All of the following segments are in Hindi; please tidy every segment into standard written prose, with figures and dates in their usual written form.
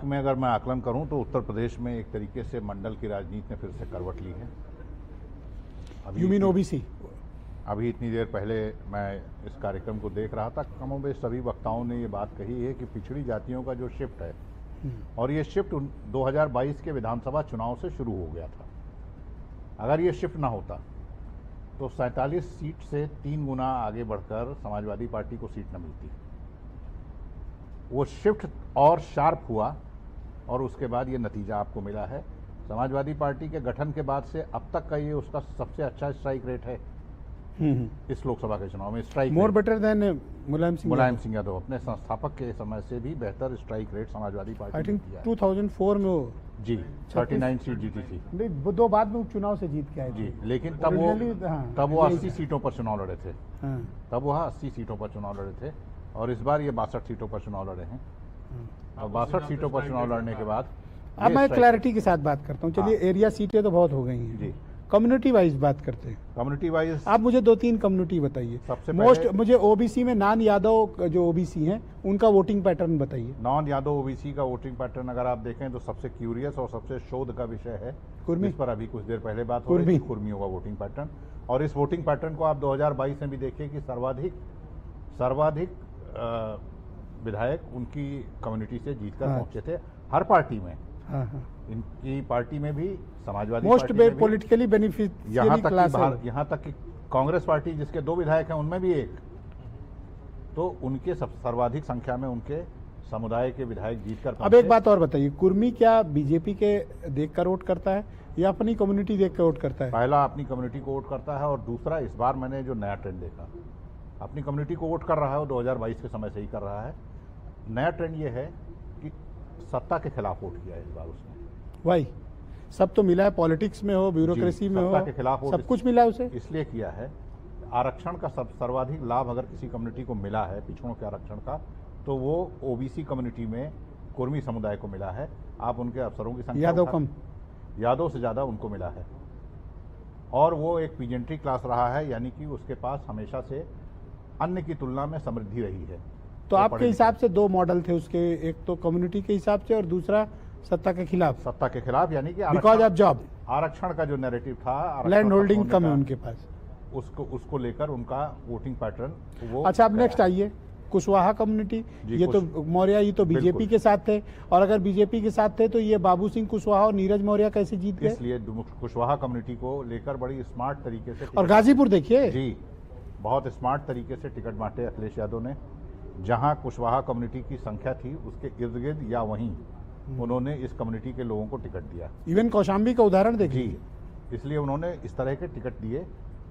में अगर मैं आकलन करूं तो उत्तर प्रदेश में एक तरीके से मंडल की राजनीति ने फिर से करवट ली है। You mean OBC? अभी इतनी देर पहले मैं इस कार्यक्रम को देख रहा था, कमोबेश सभी वक्ताओं ने ये बात कही है कि पिछड़ी जातियों का जो शिफ्ट है, और ये शिफ्ट 2022 के विधानसभा चुनाव से शुरू हो गया था। अगर ये शिफ्ट ना होता तो 47 सीट से 3 गुना आगे बढ़कर समाजवादी पार्टी को सीट न मिलती। वो शिफ्ट और शार्प हुआ और उसके बाद ये नतीजा आपको मिला है। समाजवादी पार्टी के गठन के बाद से अब तक का ये उसका सबसे अच्छा स्ट्राइक रेट है इस लोकसभा के चुनाव में। Strike more better than Mulayam Singh Yadav अपने संस्थापक के समय से भी बेहतर स्ट्राइक रेट समाजवादी पार्टी आई ने थिंक किया है। 2004 में वो जी 39 सीट जीती थी। नहीं, वो 2 बाद में उपचुनाव से जीत के आए जी, थे। लेकिन हाँ, तब वो 80 सीटों पर चुनाव लड़े थे। हाँ, तब वह 80 सीटों पर चुनाव लड़े थे और इस बार ये 62 सीटों पर चुनाव लड़े हैं। और 62 सीटों पर चुनाव लड़ने के बाद अब मैं क्लैरिटी के साथ बात करता हूँ। चलिए, एरिया सीटें तो बहुत हो गई हैं जी, कम्युनिटी वाइज बात करते हैं। कम्युनिटी वाइज आप मुझे 2-3 कम्युनिटी बताइए। सबसे मोस्ट पहले मुझे ओबीसी में नान यादव जो ओबीसी हैं उनका वोटिंग पैटर्न बताइए। नॉन यादव ओबीसी का वोटिंग पैटर्न अगर आप देखें तो सबसे क्यूरियस और सबसे शोध का विषय है कुर्मी। इस पर अभी कुछ देर पहले बात हो रही थी, कुर्मियों का वोटिंग पैटर्न। और इस वोटिंग पैटर्न को आप 2022 में भी देखिए कि सर्वाधिक विधायक उनकी कम्युनिटी से जीतकर पहुंचे थे हर पार्टी में। हाँ, हाँ। इनकी पार्टी में भी समाजवादी मोस्ट पार्टी में भी, पॉलिटिकली बेनिफिशियरी क्लास है। यहाँ तक कि कांग्रेस पार्टी जिसके 2 विधायक हैं उनमें भी एक, तो उनके सर्वाधिक संख्या में उनके समुदाय के विधायक जीतकर अब एक बात और बताइए, कुर्मी क्या बीजेपी के देखकर वोट करता है या अपनी कम्युनिटी देखकर वोट करता है? पहला अपनी कम्युनिटी को वोट करता है और दूसरा इस बार मैंने जो नया ट्रेंड देखा, अपनी कम्युनिटी को वोट कर रहा है वो 2022 के समय से ही कर रहा है। नया ट्रेंड ये है कि सत्ता के खिलाफ वोट किया है इस बार उसने। भाई सब तो मिला है, पॉलिटिक्स में हो, ब्यूरोक्रेसी में हो, सत्ता के खिलाफ सब कुछ मिला है उसे। इसलिए किया है। आरक्षण का सर्वाधिक लाभ अगर किसी कम्युनिटी को मिला है, पिछड़ों के आरक्षण का, तो वो ओबीसी कम्युनिटी में कुर्मी समुदाय को मिला है। आप उनके अफसरों की संख्या यादव से ज़्यादा उनको मिला है। और वो एक पीजेंट्री क्लास रहा है, यानी कि उसके पास हमेशा से अन्य की तुलना में समृद्धि रही है। तो आपके हिसाब से 2 मॉडल थे उसके, एक तो कम्युनिटी के हिसाब से और दूसरा सत्ता के खिलाफ, यानी कि बिकॉज ऑफ जॉब, आरक्षण का जो नैरेटिव था, लैंड होल्डिंग कम है उनके पास, उसको लेकर उनका वोटिंग पैटर्न वो। अच्छा, अब नेक्स्ट आइए कुशवाहा कम्युनिटी। ये तो मौर्य, ये तो बीजेपी के साथ थे, और अगर बीजेपी के साथ थे तो ये बाबू सिंह कुशवाहा और नीरज मौर्य कैसे जीत गए? इसलिए कुशवाहा कम्युनिटी को लेकर बड़ी स्मार्ट तरीके से, और गाजीपुर देखिए जी, बहुत स्मार्ट तरीके से टिकट बांटे अखिलेश यादव ने। जहां कुशवाहा कम्युनिटी की संख्या थी उसके इर्द गिर्द या वहीं उन्होंने इस कम्युनिटी के लोगों को टिकट दिया। इवन कौशाम्बी का उदाहरण देखिए। इसलिए उन्होंने इस तरह के टिकट दिए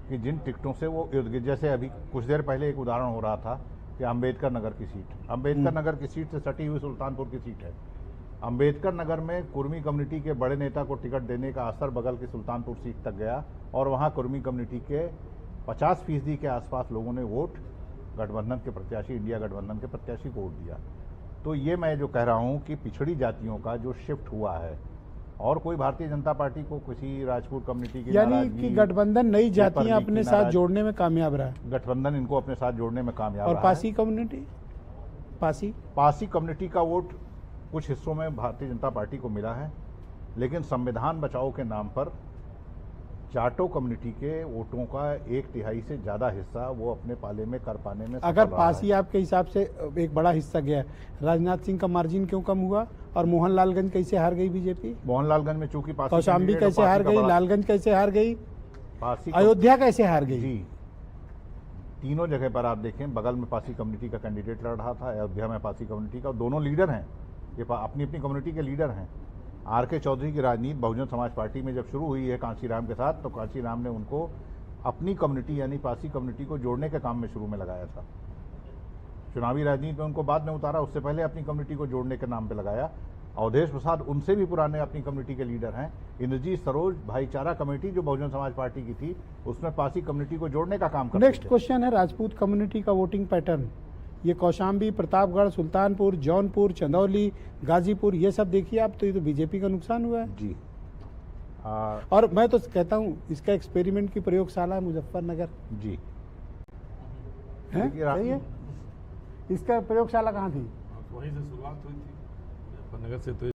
कि जिन टिकटों से वो इर्द गिर्द, जैसे अभी कुछ देर पहले एक उदाहरण हो रहा था कि अम्बेडकर नगर की सीट से सटी हुई सुल्तानपुर की सीट है। अम्बेडकर नगर में कुर्मी कम्युनिटी के बड़े नेता को टिकट देने का असर बगल की सुल्तानपुर सीट तक गया और वहाँ कुर्मी कम्युनिटी के 50% के आसपास लोगों ने वोट गठबंधन के प्रत्याशी, इंडिया गठबंधन के प्रत्याशी को वोट दिया। तो ये मैं जो कह रहा हूँ कि पिछड़ी जातियों का जो शिफ्ट हुआ है, और कोई भारतीय जनता पार्टी को किसी राजपूत कम्युनिटी की, यानी कि गठबंधन नई जातियां अपने साथ जोड़ने में कामयाब रहा है। गठबंधन इनको अपने साथ जोड़ने में कामयाब और रहा पासी कम्युनिटी, पासी कम्युनिटी का वोट कुछ हिस्सों में भारतीय जनता पार्टी को मिला है, लेकिन संविधान बचाओ के नाम पर जाटो कम्युनिटी के वोटों का 1/3 से ज्यादा हिस्सा वो अपने पाले में कर पाने में अगर पासी आपके हिसाब से एक बड़ा हिस्सा गया, राजनाथ सिंह का मार्जिन क्यों कम हुआ? और मोहनलालगंज कैसे हार गई बीजेपी? मोहनलालगंज में चूंकि कौशाम्बी कैसे हार गई, लालगंज कैसे हार गई, अयोध्या कैसे हार गई? जी, तीनों जगह पर आप देखें, बगल में पासी कम्युनिटी का कैंडिडेट लड़ रहा था, अयोध्या में पासी कम्युनिटी का, दोनों लीडर हैं, ये अपनी अपनी कम्युनिटी के लीडर हैं। आर.के. चौधरी की राजनीति बहुजन समाज पार्टी में जब शुरू हुई है कांशीराम के साथ, तो कांशीराम ने उनको अपनी कम्युनिटी यानी पासी कम्युनिटी को जोड़ने के काम में शुरू में लगाया था। चुनावी राजनीति में उनको बाद में उतारा, उससे पहले अपनी कम्युनिटी को जोड़ने के नाम पे लगाया। अवधेश प्रसाद उनसे भी पुराने अपनी कम्युनिटी के लीडर हैं। इंद्रजीत सरोज भाईचारा कमेटी जो बहुजन समाज पार्टी की थी, उसमें पासी कम्युनिटी को जोड़ने का काम करते थे। नेक्स्ट क्वेश्चन है राजपूत कम्युनिटी का वोटिंग पैटर्न। ये कौशाम्बी, प्रतापगढ़, सुल्तानपुर, जौनपुर, चंदौली, गाजीपुर, ये सब देखिए आप, तो ये तो बीजेपी का नुकसान हुआ है जी। और मैं तो कहता हूँ इसका एक्सपेरिमेंट की प्रयोगशाला है मुजफ्फरनगर जी, है, सही है। इसका प्रयोगशाला कहाँ थी? वहीं से शुरुआत हुई थी। नगर से तो